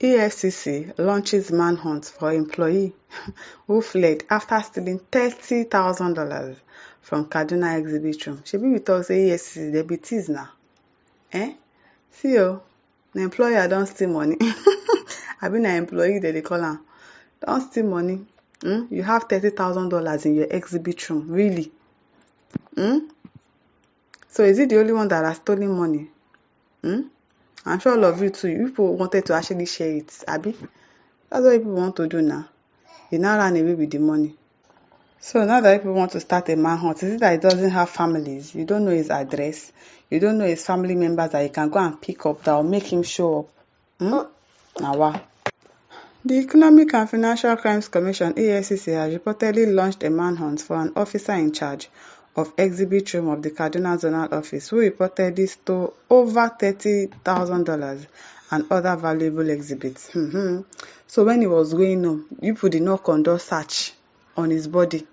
Efcc launches manhunt for employee who fled after stealing $30,000 from Kaduna exhibit room. Shebi we talk say Efcc dey be thieves na. See o, na employer don steal money. Abi na employee dem dey call am. Don steal money. You have $30,000 in your exhibit room, really? So is it the only one that has stolen money? I'm sure all of you too, you people wanted to actually share it, abi? That's what people want to do now. You now run away with the money. So now that people want to start a manhunt, is it that he doesn't have families? You don't know his address. You don't know his family members that you can go and pick up that will make him show up. Now what? The Economic and Financial Crimes Commission, EFCC, has reportedly launched a manhunt for an officer in charge of exhibit room of the Kaduna Zonal Office who reportedly stole over $30,000 and other valuable exhibits. So when he was going home, people did not conduct search on his body.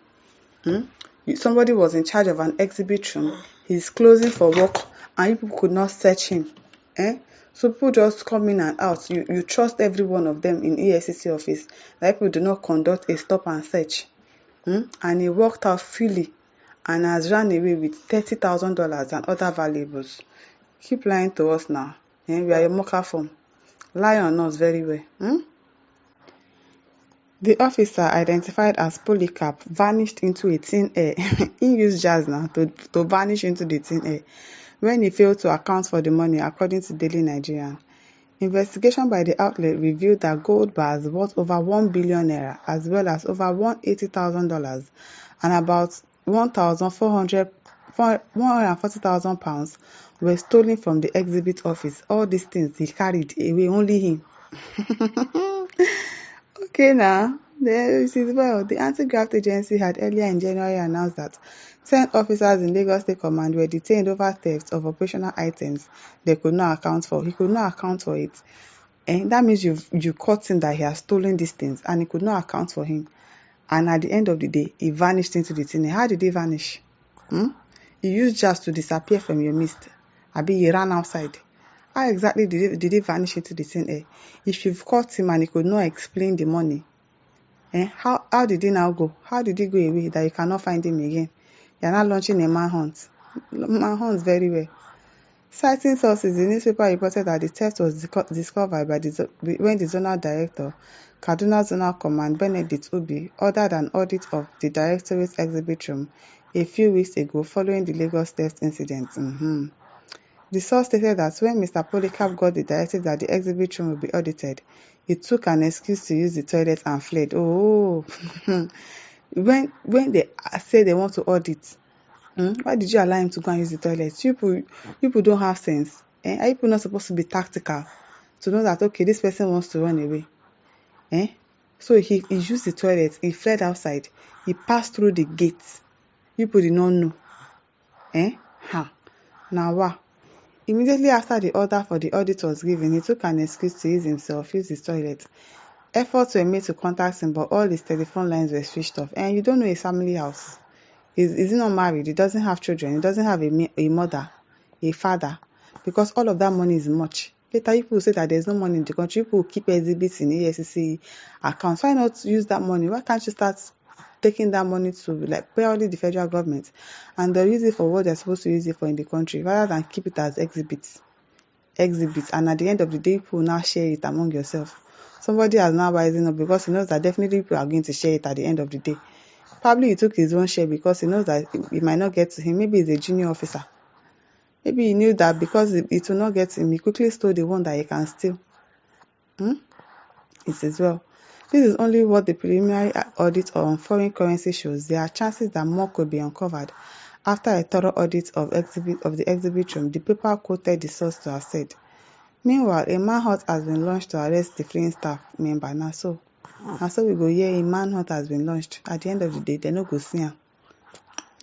Somebody was in charge of an exhibit room. He's closing for work and people could not search him. So people just come in and out. You trust every one of them in EFCC office. That people do not conduct a stop and search. And he walked out freely and has run away with $30,000 and other valuables. Keep lying to us now. We are a mocker form. Lie on us very well. The officer, identified as Polycarp, vanished into a thin air. He used jazz now to vanish into the thin air when he failed to account for the money, according to Daily Nigerian. Investigation by the outlet revealed that gold bars worth over 1 billion naira, as well as over $180,000 and about 140,000 pounds were stolen from the exhibit office. All these things he carried away, only him. Okay now, this is well. The anti-graft agency had earlier in January announced that 10 officers in Lagos State Command were detained over theft of operational items they could not account for. He could not account for it. And that means you caught him that he has stolen these things and he could not account for him. And at the end of the day, he vanished into the thin air. How did he vanish? He used just to disappear from your midst. Abi he ran outside. How exactly did he vanish into the thin air? If you've caught him and he could not explain the money, how did he now go? How did he go away that you cannot find him again? You're not launching a manhunt. Manhunt very well. Citing sources, the newspaper reported that the theft was discovered when the zonal director, Kaduna Zonal Command, Benedict Obi, ordered an audit of the directorate's exhibit room a few weeks ago following the Lagos theft incident. The source stated that when Mr. Polycarp got the directive that the exhibit room would be audited, he took an excuse to use the toilet and fled. When they say they want to audit, why did you allow him to go and use the toilet? People don't have sense. Are people not supposed to be tactical to know that, okay, this person wants to run away? So he used the toilet, he fled outside, he passed through the gates. People did not know. Now what? Immediately after the order for the audit was given, he took an excuse to use his toilet. Efforts were made to contact him, but all his telephone lines were switched off. And you don't know his family house. Is he not married? He doesn't have children. He doesn't have a mother, a father, because all of that money is much. Later, people will say that there's no money in the country. People will keep exhibits in EFCC accounts. Why not use that money? Why can't you start taking that money to purely the federal government, and they'll use it for what they're supposed to use it for in the country, rather than keep it as exhibits. And at the end of the day, people will now share it among yourself. Somebody has now rising up because he knows that definitely people are going to share it at the end of the day. Probably he took his own share because he knows that it might not get to him. Maybe he's a junior officer. Maybe he knew that because it will not get to him, he quickly stole the one that he can steal. It as well. This is only what the preliminary audit on foreign currency shows. There are chances that more could be uncovered after a thorough audit of the exhibit room, the paper quoted the source to have said. Meanwhile, a manhunt has been launched to arrest the fleeing staff member. Now so we go hear a manhunt has been launched. At the end of the day, they no go see him.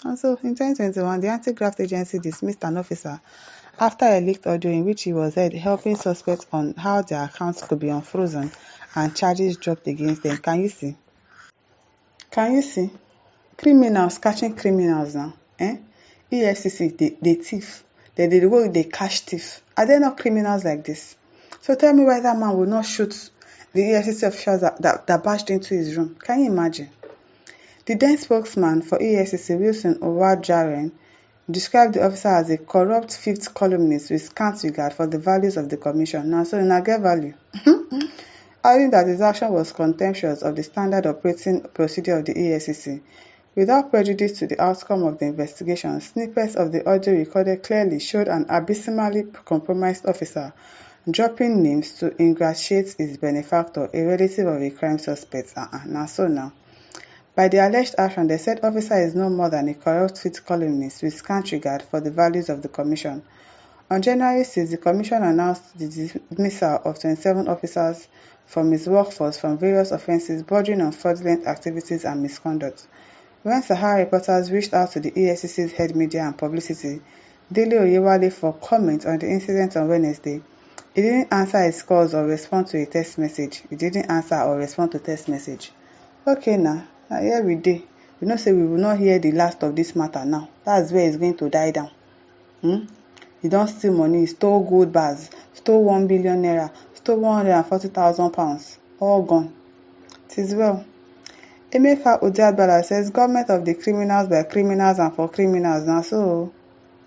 And so in 2021, the anti-graft agency dismissed an officer after a leaked audio in which he was heard helping suspects on how their accounts could be unfrozen and charges dropped against them. Can you see? Criminals catching criminals now. EFCC, they thief. They catch thief. Are there not criminals like this? So tell me why that man will not shoot the EFCC officials that barged into his room. Can you imagine? The then spokesman for EFCC, Wilson Owajaren, described the officer as a corrupt fifth columnist with scant regard for the values of the commission. Now, so una get value. Adding that his action was contemptuous of the standard operating procedure of the EFCC. Without prejudice to the outcome of the investigation, snippets of the audio recorded clearly showed an abysmally compromised officer dropping names to ingratiate his benefactor, a relative of a crime suspect. Now. By the alleged action, the said officer is no more than a corrupt fifth columnist with scant regard for the values of the commission. On January 6, the commission announced the dismissal of 27 officers from its workforce from various offences bordering on fraudulent activities and misconduct. When Sahara reporters reached out to the EFCC's head media and publicity, Dele Oyewale, for comment on the incident on Wednesday, he didn't answer his calls or respond to a text message. Okay now, here we dey. We know say we will not hear the last of this matter now. That's where it's going to die down. He don't steal money, he stole gold bars, stole 1 billion naira, stole 140,000 pounds. All gone. It is well. Emeka Odiabala says government of the criminals by criminals and for criminals. Now so,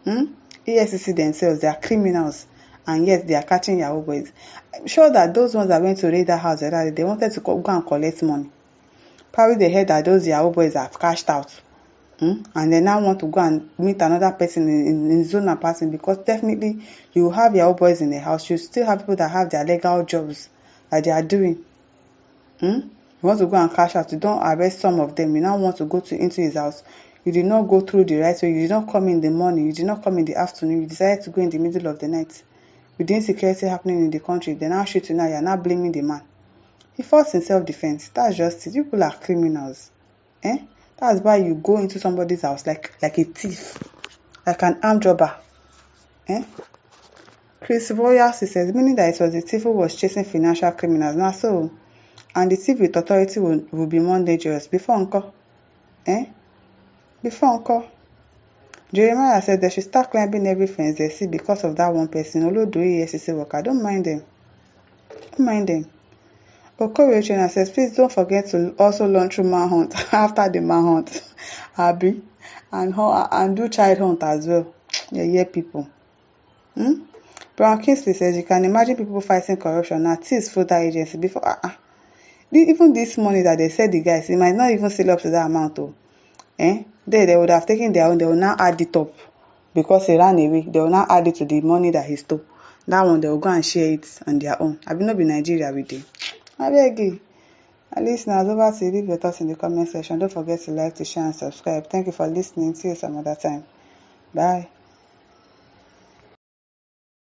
EFCC themselves, they are criminals, and yet they are catching Yahoo boys. I'm sure that those ones that went to raid that house, they wanted to go and collect money. Probably they heard that those Yahoo boys have cashed out. And they now want to go and meet another person in zone apartment, because definitely you have Yahoo boys in the house. You still have people that have their legal jobs that they are doing. You want to go and cash out, you don't arrest some of them. You now want to go into his house. You did not go through the right way. You did not come in the morning. You did not come in the afternoon. You decided to go in the middle of the night. With the insecurity happening in the country, they now shoot you now. You are now blaming the man. He fought in self-defense. That's justice. You people are criminals. That's why you go into somebody's house like a thief, like an armed robber. Chris Royals says, meaning that it was the thief who was chasing financial criminals. Now so, and the thief with authority will be more dangerous. Before uncle. Before uncle. Jeremiah said they should start climbing every fence they see because of that one person. Although do EFCC work, I don't mind them. Okoro Trainer says, please don't forget to also launch through manhunt after the manhunt, Abby, and do child hunt as well. Yeah, people. Brown Kingsley says, you can imagine people fighting corruption now. Thieves for that agency before. Even this money that they said the guys, it might not even sell up to that amount. They would have taken their own. They will now add it up because he ran away. They will now add it to the money that he stole. That one they will go and share it on their own. I will not be Nigeria with them. I beg you. Listeners, over to you. Leave your thoughts in the comment section. Don't forget to like, to share, and subscribe. Thank you for listening. See you some other time. Bye.